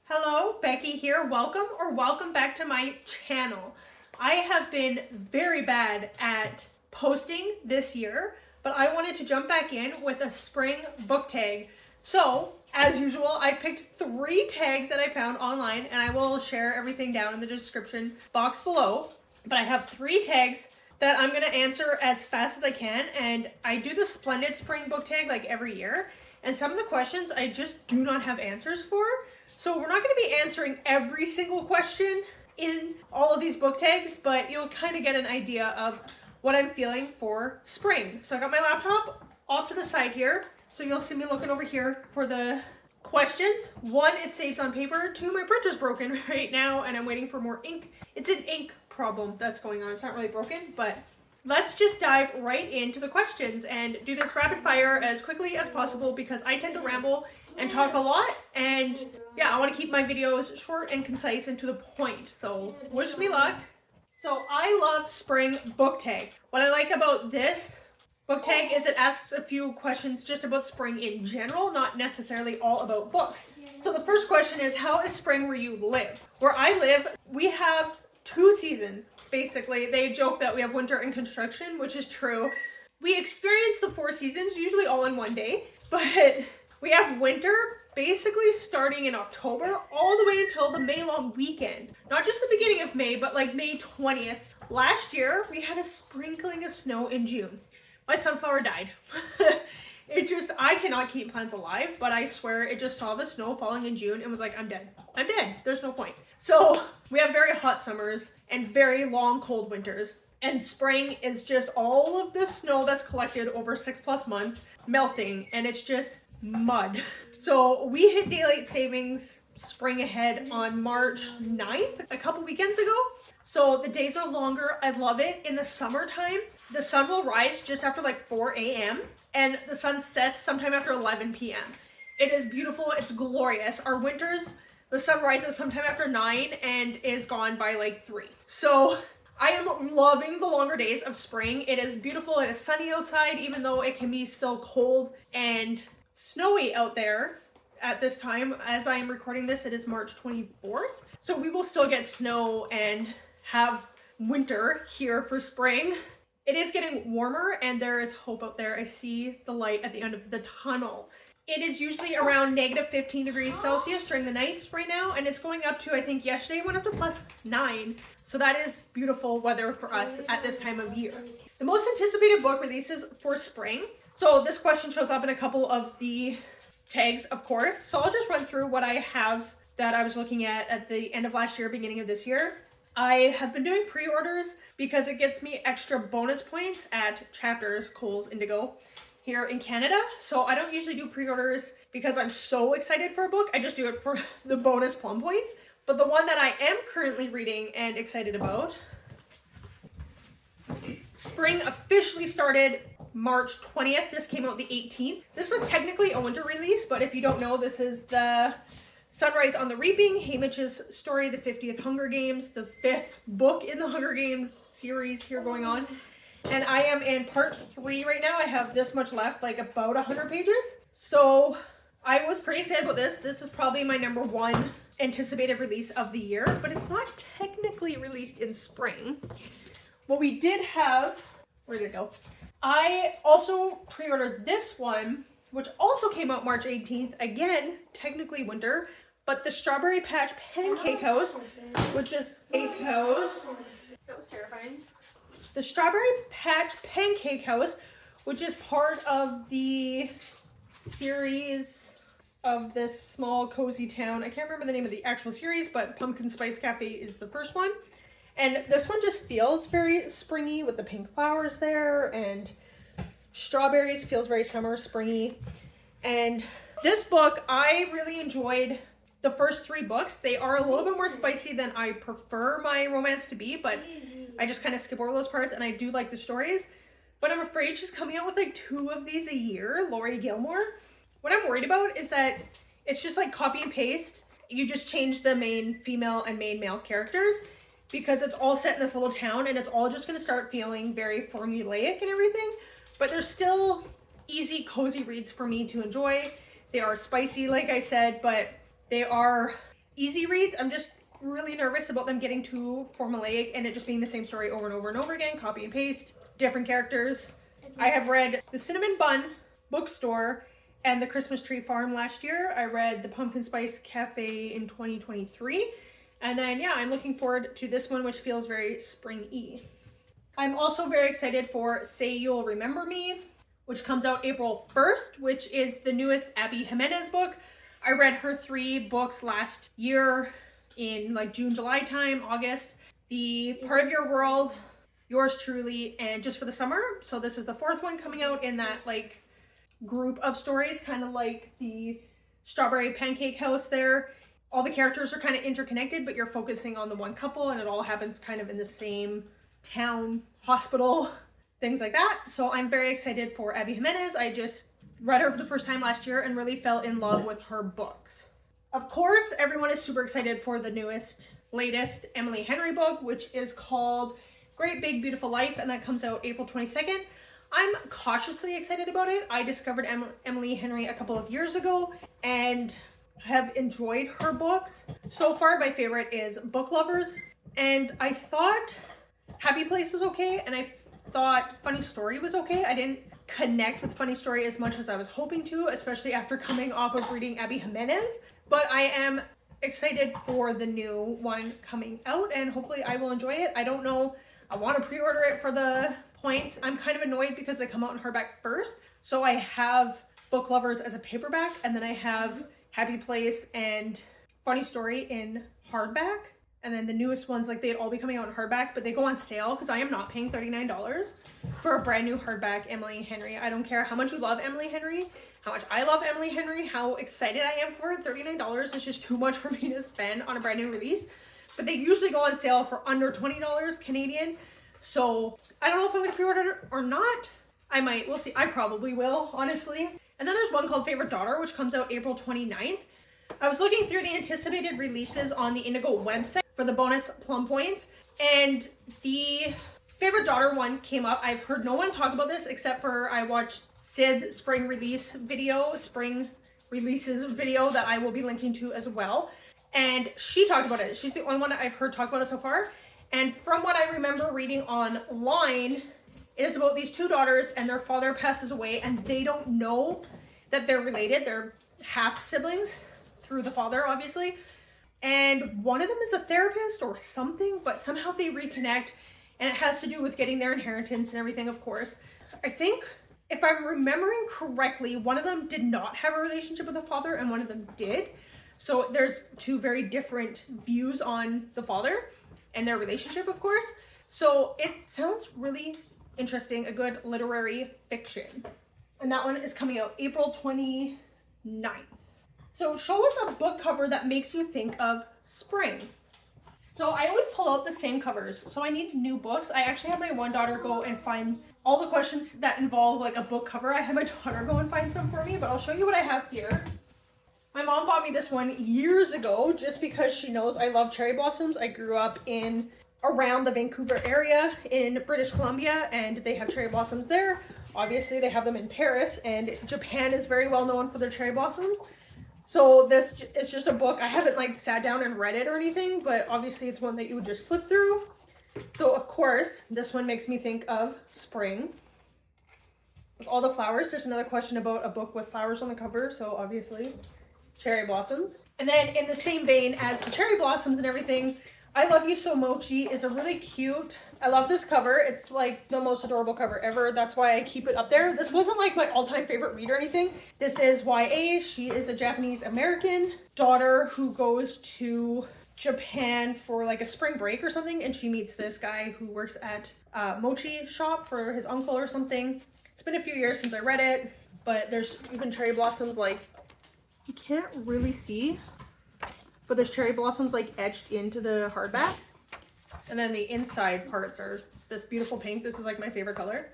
Hello, Becky here. Welcome back to my channel. I have been very bad at posting this year, but I wanted to jump back in with a spring book tag. So, as usual, I picked 3 tags that I found online, and I will share everything down in the description box below. But I have 3 tags that I'm gonna answer as fast as I can, and I do the Splendid Spring book tag like every year, and some of the questions I just do not have answers for. So we're not going to be answering every single question in all of these book tags, but you'll kind of get an idea of what I'm feeling for spring. So I got my laptop off to the side here. So you'll see me looking over here for the questions. 1, it saves on paper. 2, my printer's broken right now and I'm waiting for more ink. It's an ink problem that's going on. It's not really broken, but let's just dive right into the questions and do this rapid fire as quickly as possible because I tend to ramble and talk a lot, and yeah, I want to keep my videos short and concise and to the point, so wish me luck. So I love spring book tag. What I like about this book tag is it asks a few questions just about spring in general, not necessarily all about books. So the first question is, how is spring where you live? Where I live, we have 2 seasons. Basically, they joke that we have winter and construction, which is true. We experience the 4 seasons, usually all in one day, but we have winter basically starting in October all the way until the May long weekend. Not just the beginning of May, but like May 20th. Last year, we had a sprinkling of snow in June. My sunflower died. I cannot keep plants alive, but I swear it just saw the snow falling in June and was like, I'm dead. I'm dead. There's no point. So we have very hot summers and very long cold winters. And spring is just all of the snow that's collected over 6+ months melting, and it's just mud. So we hit daylight savings spring ahead on March 9th, a couple weekends ago. So the days are longer. I love it. In the summertime, the sun will rise just after like 4 a.m. and the sun sets sometime after 11 p.m. It is beautiful. It's glorious. Our winters, the sun rises sometime after 9 and is gone by like 3. So I am loving the longer days of spring. It is beautiful. It is sunny outside, even though it can be still cold and snowy out there at this time. As I am recording this, it is March 24th. So we will still get snow and have winter here for spring. It is getting warmer and there is hope out there. I see the light at the end of the tunnel. It is usually around -15 degrees Celsius during the nights right now, and it's going up to, I think yesterday went up to +9. So that is beautiful weather for us at this time of year. The most anticipated book releases for spring. So this question shows up in a couple of the tags, of course. So I'll just run through what I have that I was looking at the end of last year, beginning of this year. I have been doing pre-orders because it gets me extra bonus points at Chapters, Kohl's, Indigo here in Canada. So I don't usually do pre-orders because I'm so excited for a book. I just do it for the bonus plum points. But the one that I am currently reading and excited about, spring officially started March 20th. This came out the 18th. This was technically a winter release, but if you don't know, this is the Sunrise on the Reaping, Haymitch's story, the 50th Hunger Games, the 5th book in the Hunger Games series here going on. And I am in part 3 right now. I have this much left, like about 100 pages. So I was pretty excited about this. This is probably my #1 anticipated release of the year, but it's not technically released in spring. What we did have, where did it go? I also pre-ordered this one, which also came out March 18th. Again, technically winter, but the Strawberry Patch Pancake House, which is a house. That was terrifying. The Strawberry Patch Pancake House, which is part of the series of this small cozy town. I can't remember the name of the actual series, but Pumpkin Spice Cafe is the first one. And this one just feels very springy with the pink flowers there, and strawberries, feels very summer, springy. And this book, I really enjoyed the first 3 books. They are a little bit more spicy than I prefer my romance to be, but I just kind of skip over those parts, and I do like the stories. But I'm afraid she's coming out with like 2 of these a year, Laurie Gilmore. What I'm worried about is that it's just like copy and paste. You just change the main female and main male characters because it's all set in this little town, and it's all just going to start feeling very formulaic and everything. But there's still easy, cozy reads for me to enjoy. They are spicy, like I said, but they are easy reads. I'm just really nervous about them getting too formulaic and it just being the same story over and over and over again, copy and paste, different characters. I have read The Cinnamon Bun Bookstore and The Christmas Tree Farm last year. I read The Pumpkin Spice Cafe in 2023. And then, yeah, I'm looking forward to this one, which feels very spring-y. I'm also very excited for Say You'll Remember Me, which comes out April 1st, which is the newest Abby Jimenez book. I read her 3 books last year in like June, July time, August. The Part of Your World, Yours Truly, and Just for the Summer. So this is the 4th one coming out in that like group of stories, kind of like the Strawberry Pancake House there. All the characters are kind of interconnected, but you're focusing on the one couple and it all happens kind of in the same town, hospital, things like that. So I'm very excited for Abby Jimenez. I just read her for the first time last year and really fell in love with her books. Of course, everyone is super excited for the latest Emily Henry book, which is called Great Big Beautiful Life, and that comes out April 22nd. I'm cautiously excited about it. I discovered Emily Henry a couple of years ago and have enjoyed her books. So far, my favorite is Book Lovers, and I thought Happy Place was okay, and I thought Funny Story was okay. I didn't connect with Funny Story as much as I was hoping to, especially after coming off of reading Abby Jimenez, but I am excited for the new one coming out, and hopefully I will enjoy it. I don't know. I want to pre-order it for the points. I'm kind of annoyed because they come out in hardback first. So I have Book Lovers as a paperback, and then I have Happy Place and Funny Story in hardback. And then the newest ones, like they'd all be coming out in hardback, but they go on sale because I am not paying $39 for a brand new hardback Emily Henry. I don't care how much you love Emily Henry, how much I love Emily Henry, how excited I am for it. $39 is just too much for me to spend on a brand new release. But they usually go on sale for under $20 Canadian. So I don't know if I'm going to pre-order it or not. I might. We'll see. I probably will, honestly. And then there's one called Favorite Daughter, which comes out April 29th. I was looking through the anticipated releases on the Indigo website for the bonus plum points, and the Favorite Daughter one came up. I've heard no one talk about this except for I watched Sid's spring releases video that I will be linking to as well. And she talked about it. She's the only one I've heard talk about it so far. And from what I remember reading online, it is about these 2 daughters and their father passes away and they don't know that they're related. They're half siblings through the father, obviously. And one of them is a therapist or something, but somehow they reconnect, and it has to do with getting their inheritance and everything, of course. I think, if I'm remembering correctly, one of them did not have a relationship with the father and one of them did. So there's 2 very different views on the father and their relationship, of course. So it sounds really interesting, a good literary fiction. And that one is coming out April 29th. So show us a book cover that makes you think of spring. So I always pull out the same covers. So I need new books. I actually have my one daughter go and find all the questions that involve like a book cover. I had my daughter go and find some for me, but I'll show you what I have here. My mom bought me this one years ago just because she knows I love cherry blossoms. I grew up around the Vancouver area in British Columbia, and they have cherry blossoms there. Obviously they have them in Paris, and Japan is very well known for their cherry blossoms. So this is just a book. I haven't like sat down and read it or anything, but obviously it's one that you would just flip through. So of course, this one makes me think of spring. With all the flowers, there's another question about a book with flowers on the cover, so obviously cherry blossoms. And then in the same vein as the cherry blossoms and everything, I Love You So Mochi is a really cute, I love this cover. It's like the most adorable cover ever. That's why I keep it up there. This wasn't like my all-time favorite read or anything. This is YA. She is a Japanese American daughter who goes to Japan for like a spring break or something, and she meets this guy who works at a mochi shop for his uncle or something. It's been a few years since I read it, but there's even cherry blossoms, like you can't really see, but there's cherry blossoms like etched into the hardback. And then the inside parts are this beautiful pink. This is like my favorite color.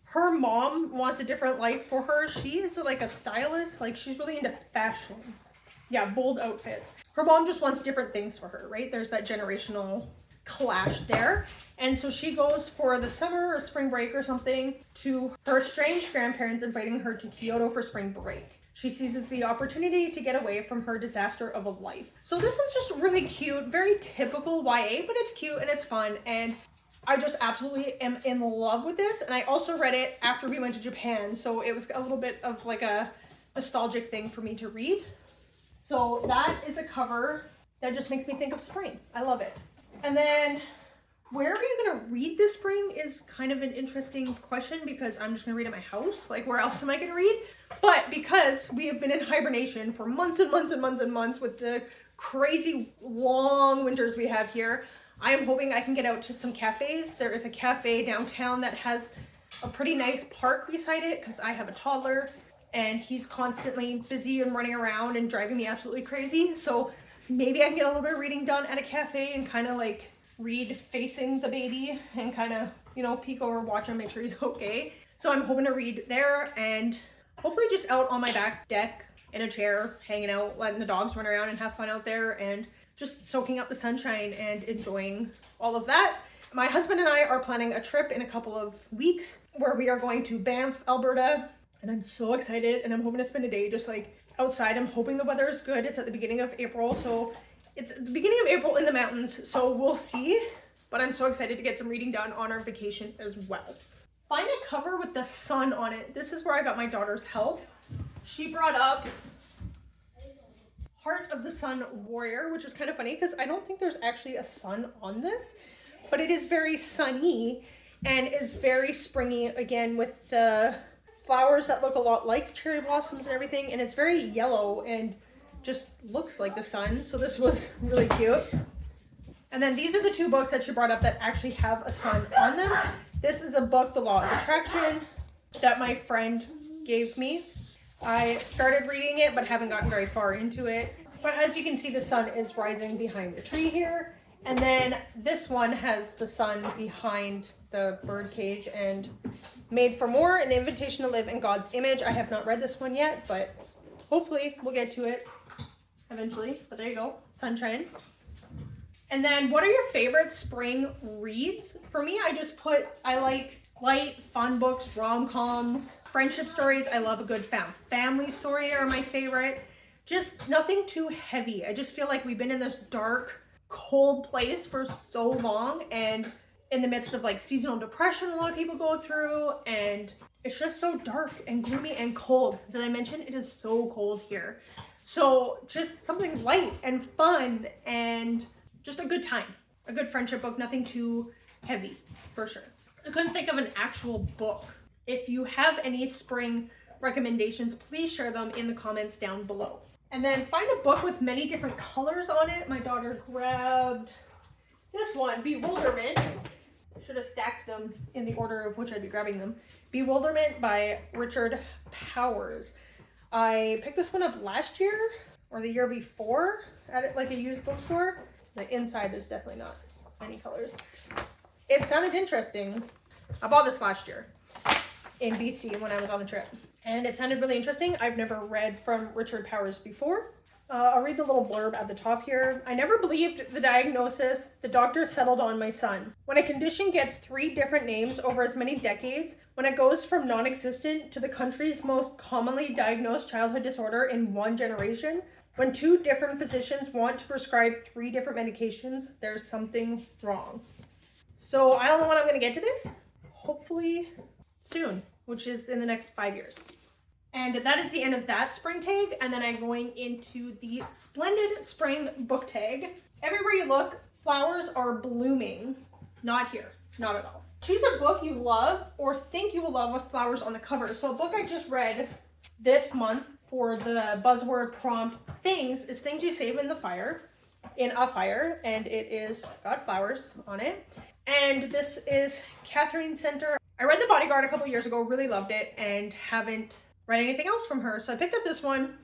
Her mom wants a different life for her. She is like a stylist. Like she's really into fashion. Yeah, bold outfits. Her mom just wants different things for her, right? There's that generational clash there. And so she goes for the summer or spring break or something to her estranged grandparents inviting her to Kyoto for spring break. She seizes the opportunity to get away from her disaster of a life. So this one's just really cute, very typical YA, but it's cute and it's fun. And I just absolutely am in love with this. And I also read it after we went to Japan. So it was a little bit of like a nostalgic thing for me to read. So that is a cover that just makes me think of spring. I love it. And then where are you gonna read this spring is kind of an interesting question, because I'm just gonna read at my house. Like, where else am I gonna read? But because we have been in hibernation for months and months and months and months with the crazy long winters we have here, I am hoping I can get out to some cafes. There is a cafe downtown that has a pretty nice park beside it, because I have a toddler and he's constantly busy and running around and driving me absolutely crazy. So maybe I can get a little bit of reading done at a cafe and kind of like read facing the baby and kind of, you know, peek over, watch him, make sure he's okay. So I'm hoping to read there, and hopefully just out on my back deck in a chair, hanging out, letting the dogs run around and have fun out there, and just soaking up the sunshine and enjoying all of that. My husband and I are planning a trip in a couple of weeks where we are going to Banff, Alberta, and I'm so excited, and I'm hoping to spend a day just like outside. I'm hoping the weather is good. It's at the beginning of April, so it's the beginning of April in the mountains, so we'll see. But I'm so excited to get some reading done on our vacation as well. Find a cover with the sun on it. This is where I got my daughter's help. She brought up Heart of the Sun Warrior, which was kind of funny because I don't think there's actually a sun on this, but it is very sunny and is very springy, again, with the flowers that look a lot like cherry blossoms and everything, and it's very yellow and just looks like the sun. So this was really cute. And then these are the two books that she brought up that actually have a sun on them. This is a book, The Law of Attraction, that my friend gave me. I started reading it but haven't gotten very far into it. But as you can see, the sun is rising behind the tree here. And then this one has the sun behind the bird cage, and Made for More, an invitation to live in God's image. I have not read this one yet, but hopefully we'll get to it eventually. But there you go, sunshine. And then what are your favorite spring reads? For me, I like light, fun books, rom-coms, friendship stories. I love a good found family story are my favorite. Just nothing too heavy. I just feel like we've been in this dark, cold place for so long, and in the midst of like seasonal depression a lot of people go through, and it's just so dark and gloomy and cold. Did I mention it is so cold here? So just something light and fun and just a good time. A good friendship book, nothing too heavy, for sure. I couldn't think of an actual book. If you have any spring recommendations, please share them in the comments down below. And then find a book with many different colors on it. My daughter grabbed this one, Bewilderment. Should have stacked them in the order of which I'd be grabbing them. Bewilderment by Richard Powers. I picked this one up last year or the year before at like a used bookstore. The inside is definitely not any colors. It sounded interesting. I bought this last year in BC when I was on a trip, and it sounded really interesting. I've never read from Richard Powers before. I'll read the little blurb at the top here. I never believed the diagnosis the doctor settled on my son. When a condition gets 3 different names over as many decades, when it goes from non-existent to the country's most commonly diagnosed childhood disorder in 1 generation, when 2 different physicians want to prescribe 3 different medications, there's something wrong. So I don't know when I'm going to get to this. Hopefully soon, which is in the next 5 years. And that is the end of that spring tag. And then I'm going into the Splendid Spring book tag. Everywhere you look, flowers are blooming. Not here, not at all. Choose a book you love or think you will love with flowers on the cover. So a book I just read this month for the buzzword prompt things is Things You Save in a Fire, and it is got flowers on it. And this is Catherine Center. I read The Bodyguard a couple years ago, really loved it, and haven't read anything else from her. So I picked up this one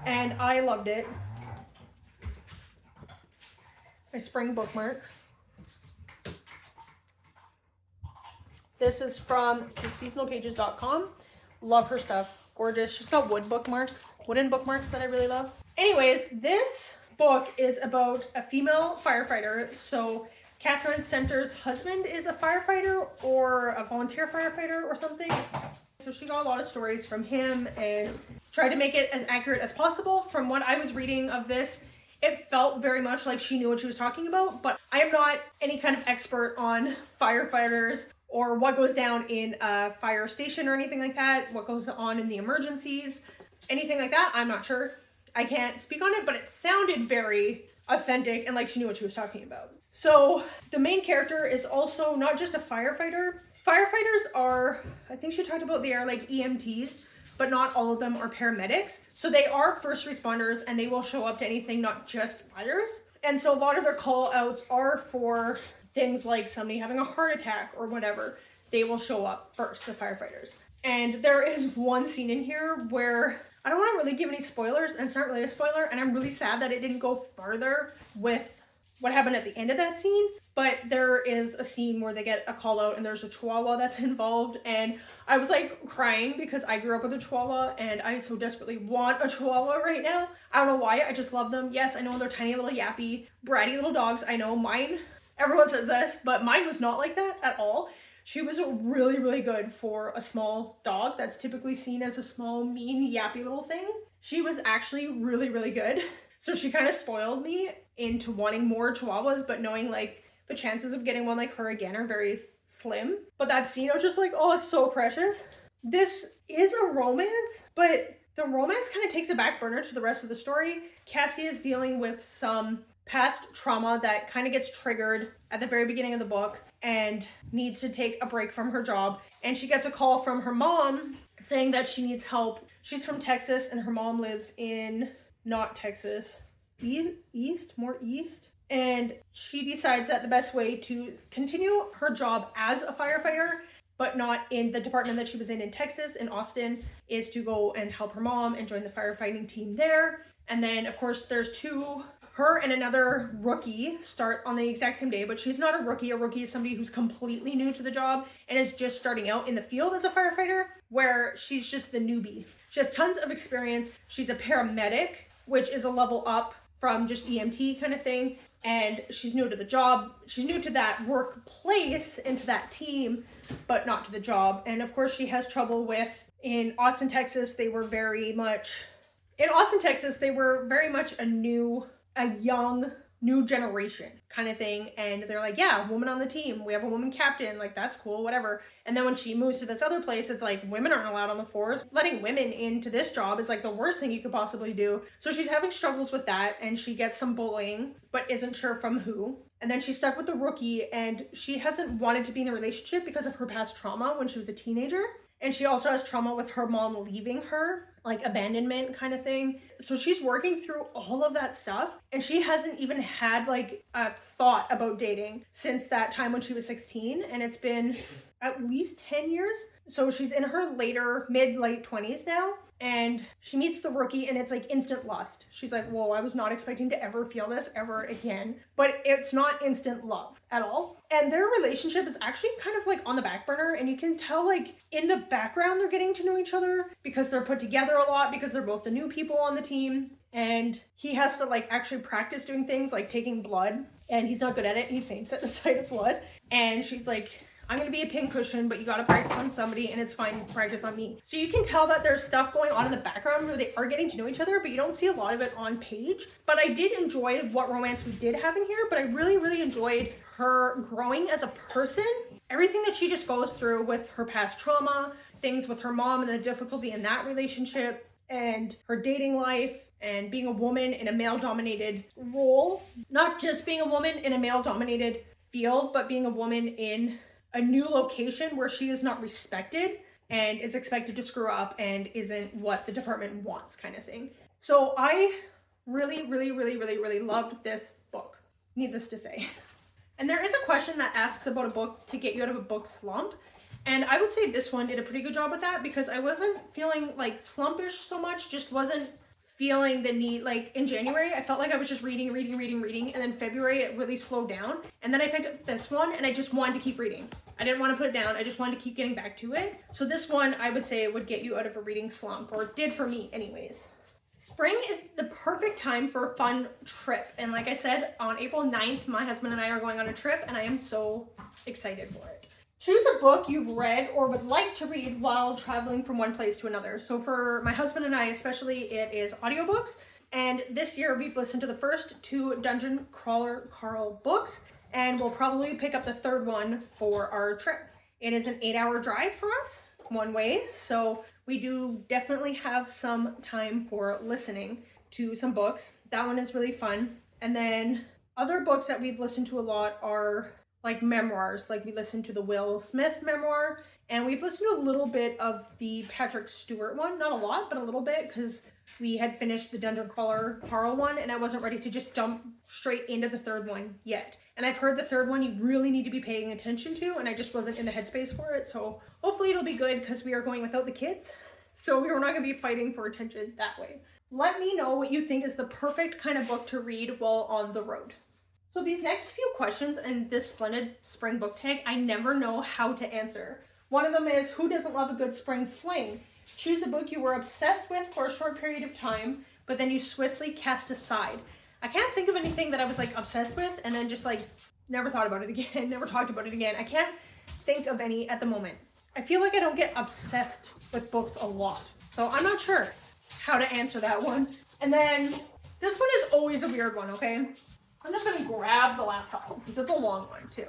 and I loved it. My spring bookmark. This is from theseasonalpages.com. Love her stuff. Gorgeous. She's got wooden bookmarks that I really love. Anyways, this book is about a female firefighter. So Catherine Center's husband is a firefighter or a volunteer firefighter or something. So she got a lot of stories from him, and tried to make it as accurate as possible. From what I was reading of this, it felt very much like she knew what she was talking about, but I am not any kind of expert on firefighters or what goes down in a fire station or anything like that, what goes on in the emergencies, anything like that. I'm not sure. I can't speak on it, but it sounded very authentic and like she knew what she was talking about. So the main character is also not just a firefighter. Firefighters are, I think she talked about, they are like EMTs, but not all of them are paramedics. So they are first responders and they will show up to anything, not just fires. And so a lot of their call outs are for things like somebody having a heart attack or whatever. They will show up first, the firefighters. And there is one scene in here where I don't want to really give any spoilers, and it's not really a spoiler, and I'm really sad that it didn't go further with what happened at the end of that scene. But there is a scene where they get a call out and there's a chihuahua that's involved, and I was like crying because I grew up with a chihuahua and I so desperately want a chihuahua right now. I don't know why, I just love them. Yes, I know they're tiny little yappy, bratty little dogs. I know mine, everyone says this, but mine was not like that at all. She was really, really good for a small dog that's typically seen as a small, mean, yappy little thing. She was actually really, really good. So she kind of spoiled me into wanting more chihuahuas, but knowing like the chances of getting one like her again are very slim. But that scene, I was just like, oh, it's so precious. This is a romance, but the romance kind of takes a back burner to the rest of the story. Cassie is dealing with some past trauma that kind of gets triggered at the very beginning of the book and needs to take a break from her job. And she gets a call from her mom saying that she needs help. She's from Texas and her mom lives in, not Texas, more east. And she decides that the best way to continue her job as a firefighter, but not in the department that she was in Texas, in Austin, is to go and help her mom and join the firefighting team there. And then, of course, there's her and another rookie start on the exact same day, but she's not a rookie. A rookie is somebody who's completely new to the job and is just starting out in the field as a firefighter, where she's just the newbie. She has tons of experience. She's a paramedic, which is a level up from just EMT kind of thing. And she's new to the job. She's new to that workplace and to that team, but not to the job. And of course she has trouble with, in Austin, Texas, they were very much a young, new generation kind of thing. And they're like, yeah, woman on the team. We have a woman captain. Like, that's cool, whatever. And then when she moves to this other place, it's like, women aren't allowed on the force. Letting women into this job is like the worst thing you could possibly do. So she's having struggles with that, and she gets some bullying, but isn't sure from who. And then she's stuck with the rookie, and she hasn't wanted to be in a relationship because of her past trauma when she was a teenager. And she also has trauma with her mom leaving her, like abandonment kind of thing. So she's working through all of that stuff, and she hasn't even had like a thought about dating since that time when she was 16, and it's been at least 10 years. So she's in her late 20s now, and she meets the rookie, and it's like instant lust. She's like, whoa, I was not expecting to ever feel this ever again. But it's not instant love at all. And their relationship is actually kind of like on the back burner, and you can tell like in the background they're getting to know each other because they're put together a lot, because they're both the new people on the team. And he has to like actually practice doing things like taking blood, and he's not good at it. He faints at the sight of blood. And she's like, I'm gonna be a pincushion, but you gotta practice on somebody, and it's fine to practice on me. So you can tell that there's stuff going on in the background where they are getting to know each other, but you don't see a lot of it on page. But I did enjoy what romance we did have in here, but I really, really enjoyed her growing as a person. Everything that she just goes through with her past trauma, things with her mom and the difficulty in that relationship, and her dating life, and being a woman in a male-dominated role. Not just being a woman in a male-dominated field, but being a woman in a new location where she is not respected and is expected to screw up and isn't what the department wants, kind of thing. So I really, really, really, really, really loved this book, needless to say. And there is a question that asks about a book to get you out of a book slump. And I would say this one did a pretty good job with that, because I wasn't feeling like slumpish so much, just wasn't feeling the need. Like in January, I felt like I was just reading, and then February it really slowed down. And then I picked up this one and I just wanted to keep reading. I didn't want to put it down. I just wanted to keep getting back to it. So this one, I would say, would get you out of a reading slump, or did for me anyways. Spring is the perfect time for a fun trip. And like I said, on April 9th, my husband and I are going on a trip, and I am so excited for it. Choose a book you've read or would like to read while traveling from one place to another. So for my husband and I especially, it is audiobooks. And this year we've listened to the first 2 Dungeon Crawler Carl books, and we'll probably pick up the 3rd one for our trip. It is an 8-hour drive for us, one way, so we do definitely have some time for listening to some books. That one is really fun. And then other books that we've listened to a lot are like memoirs. Like we listened to the Will Smith memoir, and we've listened to a little bit of the Patrick Stewart one. Not a lot, but a little bit, because we had finished the Dungeon Crawler Carl one, and I wasn't ready to just jump straight into the 3rd one yet. And I've heard the 3rd one you really need to be paying attention to, and I just wasn't in the headspace for it. So hopefully it'll be good, because we are going without the kids. So we are not going to be fighting for attention that way. Let me know what you think is the perfect kind of book to read while on the road. So these next few questions in this Splendid Spring Book Tag, I never know how to answer. One of them is, who doesn't love a good spring fling? Choose a book you were obsessed with for a short period of time, but then you swiftly cast aside. I can't think of anything that I was like obsessed with and then just like never thought about it again, never talked about it again. I can't think of any at the moment. I feel like I don't get obsessed with books a lot, so I'm not sure how to answer that one. And then this one is always a weird one, okay? I'm just gonna grab the laptop because it's a long one too.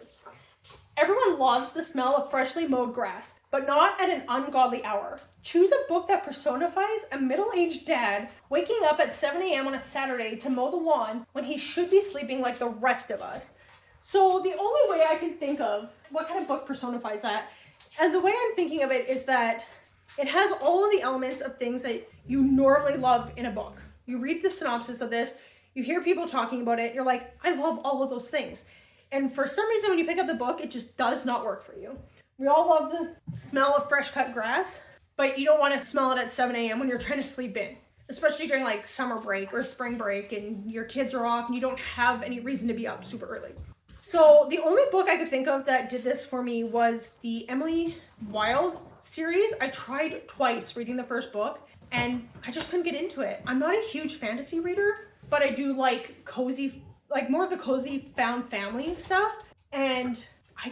Everyone loves the smell of freshly mowed grass, but not at an ungodly hour. Choose a book that personifies a middle-aged dad waking up at 7 a.m. on a Saturday to mow the lawn when he should be sleeping like the rest of us. So the only way I can think of what kind of book personifies that, and the way I'm thinking of it is that it has all of the elements of things that you normally love in a book. You read the synopsis of this, you hear people talking about it, you're like, I love all of those things. And for some reason, when you pick up the book, it just does not work for you. We all love the smell of fresh cut grass, but you don't want to smell it at 7 a.m. when you're trying to sleep in, especially during like summer break or spring break and your kids are off and you don't have any reason to be up super early. So the only book I could think of that did this for me was the Emily Wilde series. I tried twice reading the first book and I just couldn't get into it. I'm not a huge fantasy reader, but I do like cozy, like more of the cozy found family stuff. And I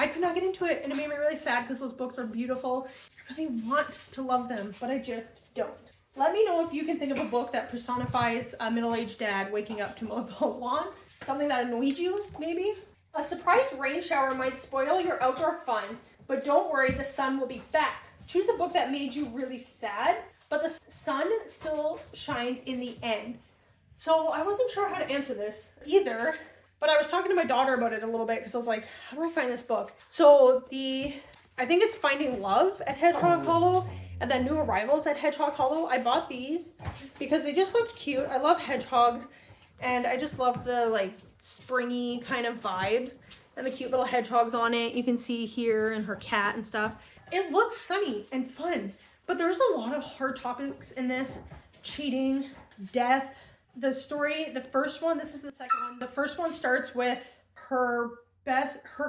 could not get into it, and it made me really sad because those books are beautiful. I really want to love them, but I just don't. Let me know if you can think of a book that personifies a middle-aged dad waking up to mow the lawn. Something that annoys you, maybe. A surprise rain shower might spoil your outdoor fun, but don't worry, the sun will be back. Choose a book that made you really sad, but the sun still shines in the end. So I wasn't sure how to answer this either, but I was talking to my daughter about it a little bit because I was like, how do I find this book? So I think it's Finding Love at Hedgehog Hollow and then New Arrivals at Hedgehog Hollow. I bought these because they just looked cute. I love hedgehogs and I just love the like springy kind of vibes and the cute little hedgehogs on it. You can see here and her cat and stuff. It looks sunny and fun, but there's a lot of hard topics in this. Cheating, death. The story, the first one, this is the second one. The first one starts with her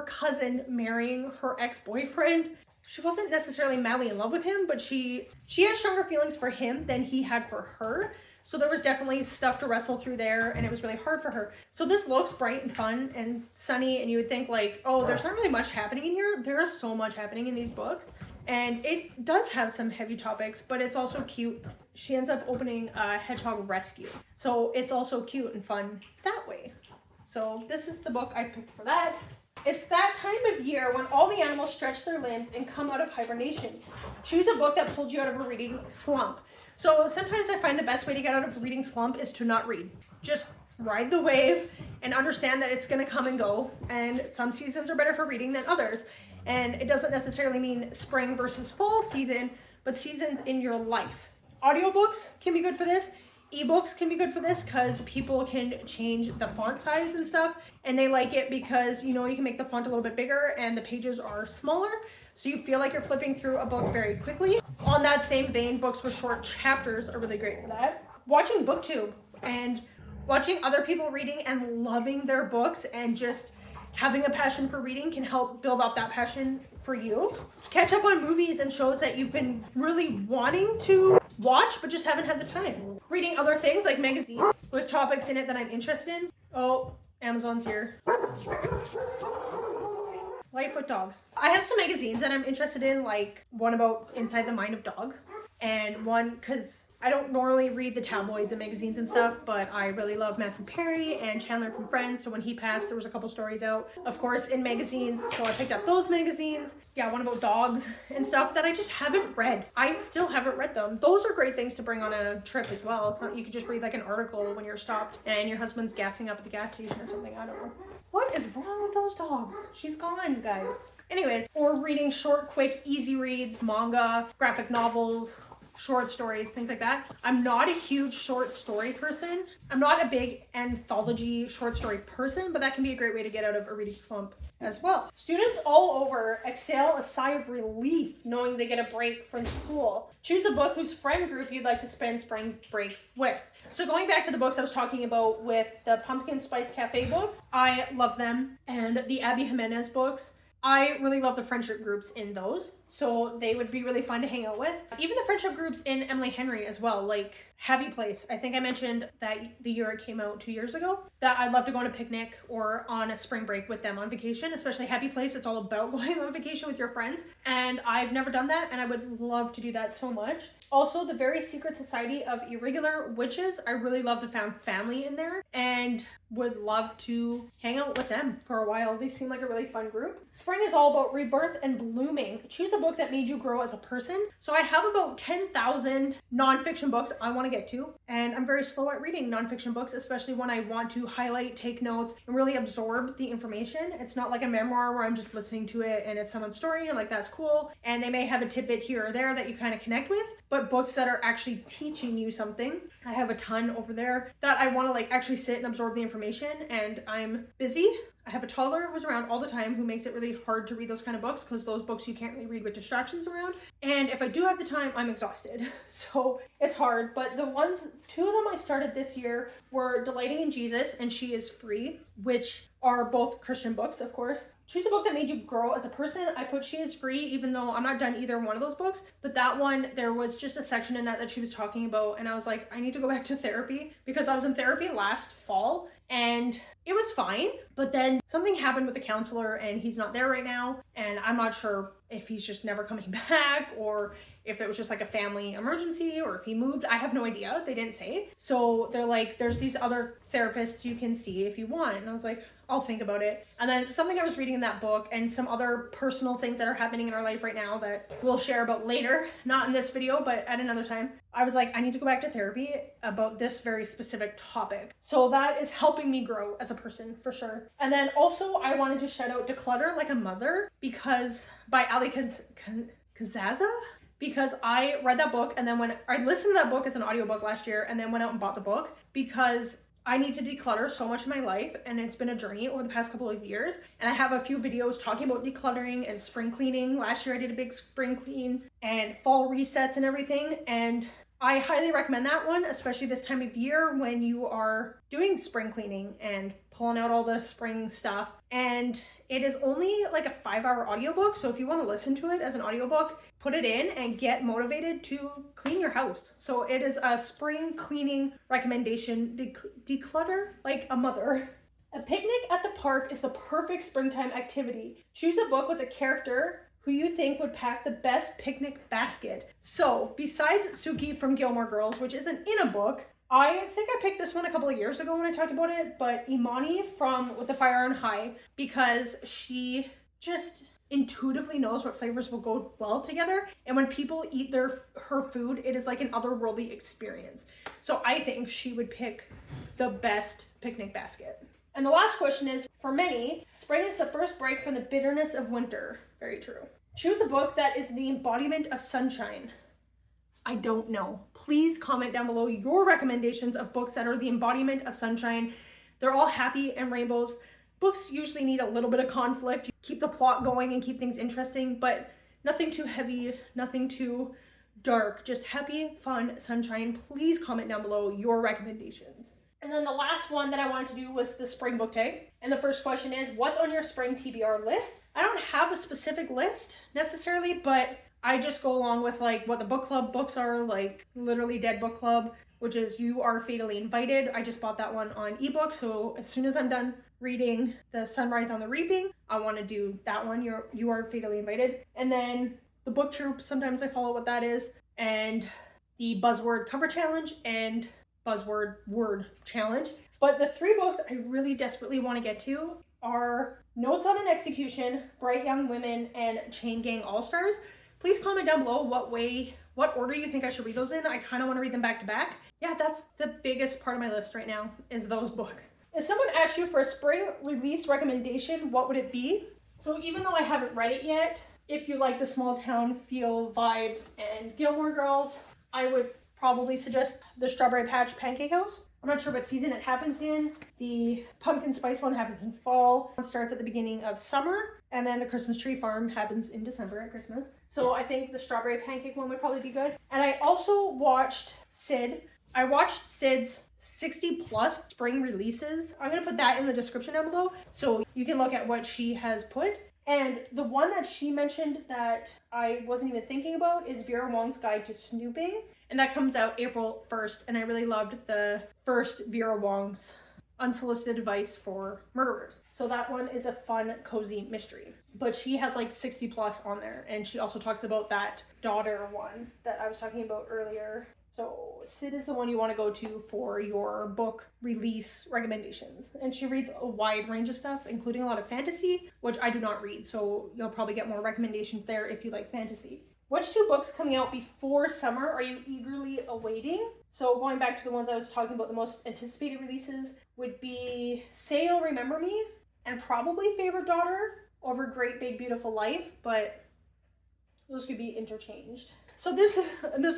cousin marrying her ex-boyfriend. She wasn't necessarily madly in love with him, but she had stronger feelings for him than he had for her. So there was definitely stuff to wrestle through there, and it was really hard for her. So this looks bright and fun and sunny, and you would think like, oh, there's not really much happening in here. There is so much happening in these books. And it does have some heavy topics, but it's also cute. She ends up opening a hedgehog rescue. So it's also cute and fun that way. So this is the book I picked for that. It's that time of year when all the animals stretch their limbs and come out of hibernation. Choose a book that pulled you out of a reading slump. So sometimes I find the best way to get out of a reading slump is to not read. Just ride the wave and understand that it's going to come and go. And some seasons are better for reading than others. And it doesn't necessarily mean spring versus fall season, but seasons in your life. Audiobooks can be good for this. Ebooks can be good for this because people can change the font size and stuff, and they like it because you can make the font a little bit bigger and the pages are smaller, so you feel like you're flipping through a book very quickly. On that same vein, books with short chapters are really great for that. Watching BookTube and watching other people reading and loving their books and just having a passion for reading can help build up that passion for you. Catch up on movies and shows that you've been really wanting to watch but just haven't had the time. Reading other things like magazines with topics in it that I'm interested in. Oh, Amazon's here. Life with dogs. I have some magazines that I'm interested in, like one about inside the mind of dogs, and one because I don't normally read the tabloids and magazines and stuff, but I really love Matthew Perry and Chandler from Friends. So when he passed, there was a couple stories out, of course, in magazines. So I picked up those magazines. Yeah, one about dogs and stuff that I just haven't read. I still haven't read them. Those are great things to bring on a trip as well. It's not, you could just read like an article when you're stopped and your husband's gassing up at the gas station or something. I don't know. What is wrong with those dogs? She's gone, guys. Anyways, or reading short, quick, easy reads, manga, graphic novels, short stories, things like that. I'm not a huge short story person. I'm not a big anthology short story person, but that can be a great way to get out of a reading slump as well. Students all over exhale a sigh of relief knowing they get a break from school. Choose a book whose friend group you'd like to spend spring break with. So going back to the books I was talking about with the Pumpkin Spice Cafe books, I love them. And the Abby Jimenez books, I really love the friendship groups in those. So they would be really fun to hang out with. Even the friendship groups in Emily Henry as well, like Happy Place. I think I mentioned that the year it came out 2 years ago, that I'd love to go on a picnic or on a spring break with them on vacation, especially Happy Place. It's all about going on vacation with your friends. And I've never done that, and I would love to do that so much. Also, the Very Secret Society of Irregular Witches. I really love the found family in there and would love to hang out with them for a while. They seem like a really fun group. Spring is all about rebirth and blooming. Choose a book that made you grow as a person. So I have about 10,000 nonfiction books I want to get to, and I'm very slow at reading nonfiction books, especially when I want to highlight, take notes, and really absorb the information. It's not like a memoir where I'm just listening to it and it's someone's story and you're like, that's cool, and they may have a tidbit here or there that you kind of connect with, but books that are actually teaching you something, I have a ton over there that I want to like actually sit and absorb the information, and I'm busy. I have a toddler who's around all the time who makes it really hard to read those kind of books because those books you can't really read with distractions around. And if I do have the time, I'm exhausted. So it's hard. But the ones, two of them I started this year were Delighting in Jesus and She is Free, which are both Christian books, of course. Choose a book that made you grow as a person. I put She is Free, even though I'm not done either one of those books. But that one, there was just a section in that she was talking about. And I was like, I need to go back to therapy because I was in therapy last fall and it was fine. But then something happened with the counselor and he's not there right now. And I'm not sure if he's just never coming back or if it was just like a family emergency or if he moved. I have no idea. They didn't say. So they're like, there's these other therapists you can see if you want. And I was like, I'll think about it. And then something I was reading in that book and some other personal things that are happening in our life right now that we'll share about later, not in this video, but at another time. I was like, I need to go back to therapy about this very specific topic. So that is helping me grow as a person for sure. And then also I wanted to shout out Declutter Like a Mother because by Ali Kazaza. Because I read that book and then when I listened to that book as an audiobook last year and then went out and bought the book because I need to declutter so much in my life and it's been a journey over the past couple of years. And I have a few videos talking about decluttering and spring cleaning. Last year I did a big spring clean and fall resets and everything. And I highly recommend that one, especially this time of year when you are doing spring cleaning and pulling out all the spring stuff. And it is only like a 5-hour audiobook. So if you want to listen to it as an audiobook, put it in and get motivated to clean your house. So it is a spring cleaning recommendation. Declutter like a mother. A picnic at the park is the perfect springtime activity. Choose a book with a character who you think would pack the best picnic basket. So besides Suki from Gilmore Girls, which isn't in a book, I think I picked this one a couple of years ago when I talked about it, but Imani from With the Fire on High, because she just intuitively knows what flavors will go well together. And when people eat her food, it is like an otherworldly experience. So I think she would pick the best picnic basket. And the last question is, for many, spring is the first break from the bitterness of winter. Very true. Choose a book that is the embodiment of sunshine. I don't know. Please comment down below your recommendations of books that are the embodiment of sunshine. They're all happy and rainbows. Books usually need a little bit of conflict. You keep the plot going and keep things interesting, but nothing too heavy, nothing too dark. Just happy, fun, sunshine. Please comment down below your recommendations. And then the last one that I wanted to do was the spring book tag. And the first question is, what's on your spring TBR list? I don't have a specific list necessarily, but I just go along with like what the book club books are, like literally Dead Book Club, which is You Are Fatally Invited. I just bought that one on ebook, so as soon as I'm done reading The Sunrise on the Reaping, I want to do that one, You Are Fatally Invited. And then the Book Troop, sometimes I follow what that is, and the Buzzword Cover Challenge and Buzzword Word Challenge. But the 3 books I really desperately want to get to are Notes on an Execution, Bright Young Women, and Chain Gang All-Stars. Please comment down below what order you think I should read those in. I kind of want to read them back to back. Yeah, that's the biggest part of my list right now, is those books. If someone asked you for a spring release recommendation, what would it be? So even though I haven't read it yet, if you like the small town feel, vibes, and Gilmore Girls, I would probably suggest the Strawberry Patch Pancake House. I'm not sure what season it happens in. The Pumpkin Spice one happens in fall. It starts at the beginning of summer, and then the Christmas Tree Farm happens in December at Christmas. So I think the Strawberry Pancake one would probably be good. And I also watched Sid. I watched Sid's 60 plus spring releases. I'm gonna put that in the description down below so you can look at what she has put. And the one that she mentioned that I wasn't even thinking about is Vera Wong's Guide to Snooping. And that comes out April 1st. And I really loved the first Vera Wong's Unsolicited Advice for Murderers. So that one is a fun, cozy mystery. But she has like 60 plus on there. And she also talks about that daughter one that I was talking about earlier. So Sid is the one you want to go to for your book release recommendations. And she reads a wide range of stuff, including a lot of fantasy, which I do not read. So you'll probably get more recommendations there if you like fantasy. Which 2 books coming out before summer are you eagerly awaiting? So going back to the ones I was talking about, the most anticipated releases would be Say You'll Remember Me and probably Favorite Daughter over Great Big Beautiful Life, but those could be interchanged. So this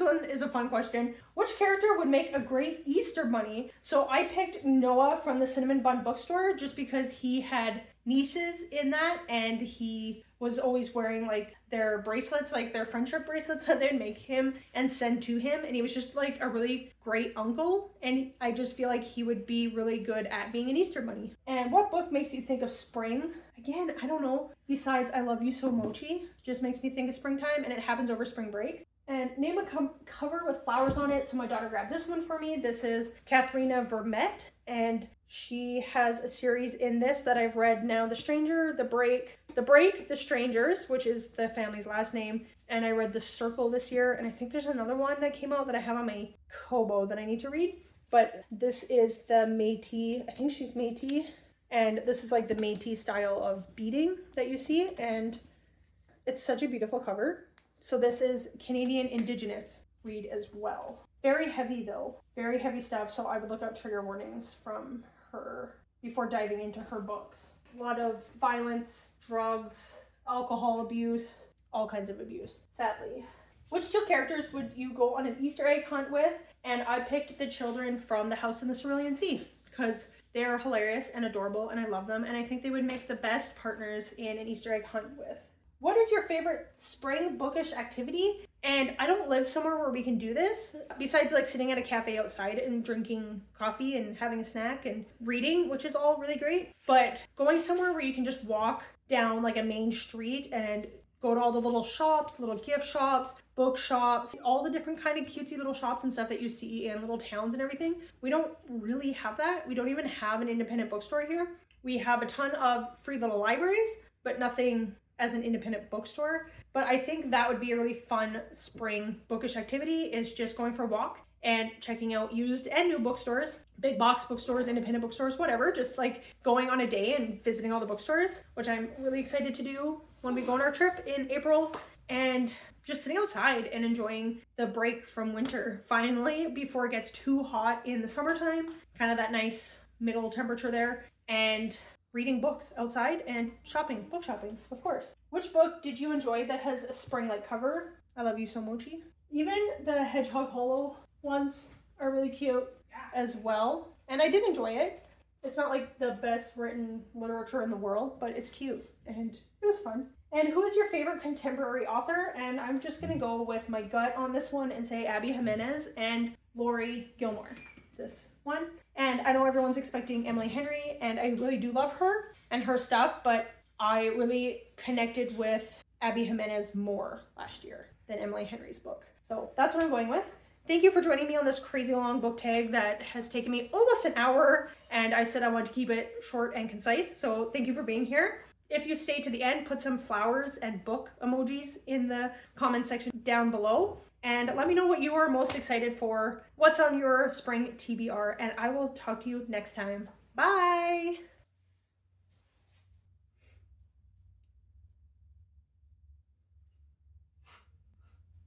one is a fun question. Which character would make a great Easter bunny? So I picked Noah from the Cinnamon Bun Bookstore just because he had nieces in that and he was always wearing like their bracelets, like their friendship bracelets that they'd make him and send to him. And he was just like a really great uncle. And I just feel like he would be really good at being an Easter bunny. And what book makes you think of spring? Again, I don't know. Besides I Love You So Mochi, just makes me think of springtime, and it happens over spring break. And name a cover with flowers on it. So my daughter grabbed this one for me. This is Katharina Vermette, and she has a series in this that I've read now. The Stranger, The Break, The Strangers, which is the family's last name. And I read The Circle this year. And I think there's another one that came out that I have on my Kobo that I need to read. But this is the Métis, I think she's Métis. And this is like the Métis style of beading that you see. And it's such a beautiful cover. So this is Canadian Indigenous read as well. Very heavy though, very heavy stuff. So I would look out trigger warnings from her before diving into her books. A lot of violence, drugs, alcohol abuse, all kinds of abuse, sadly. Which 2 characters would you go on an Easter egg hunt with? And I picked the children from The House in the Cerulean Sea because they're hilarious and adorable and I love them. And I think they would make the best partners in an Easter egg hunt with. What is your favorite spring bookish activity? And I don't live somewhere where we can do this, besides like sitting at a cafe outside and drinking coffee and having a snack and reading, which is all really great. But going somewhere where you can just walk down like a main street and go to all the little shops, little gift shops, book shops, all the different kind of cutesy little shops and stuff that you see in little towns and everything. We don't really have that. We don't even have an independent bookstore here. We have a ton of free little libraries, but nothing as an independent bookstore. But I think that would be a really fun spring bookish activity, is just going for a walk and checking out used and new bookstores, big box bookstores, independent bookstores, whatever, just like going on a day and visiting all the bookstores, which I'm really excited to do when we go on our trip in April, and just sitting outside and enjoying the break from winter finally before it gets too hot in the summertime, kind of that nice middle temperature there, and reading books outside and shopping, book shopping, of course. Which book did you enjoy that has a spring-like cover? I Love You So Mochi. Even the Hedgehog Hollow ones are really cute as well. And I did enjoy it. It's not like the best written literature in the world, but it's cute and it was fun. And who is your favorite contemporary author? And I'm just gonna go with my gut on this one and say Abby Jimenez and Lori Gilmore. This one. And I know everyone's expecting Emily Henry, and I really do love her and her stuff, but I really connected with Abby Jimenez more last year than Emily Henry's books. So that's what I'm going with. Thank you for joining me on this crazy long book tag that has taken me almost an hour, and I said I wanted to keep it short and concise, so thank you for being here. If you stay to the end, put some flowers and book emojis in the comment section down below, and let me know what you are most excited for, what's on your spring TBR, and I will talk to you next time. Bye!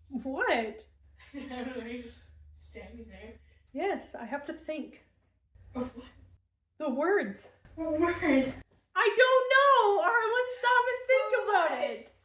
What? I don't know, you're just standing there. Yes, I have to think. Of what? The words. What word? I don't know! Or I wouldn't stop and think about it.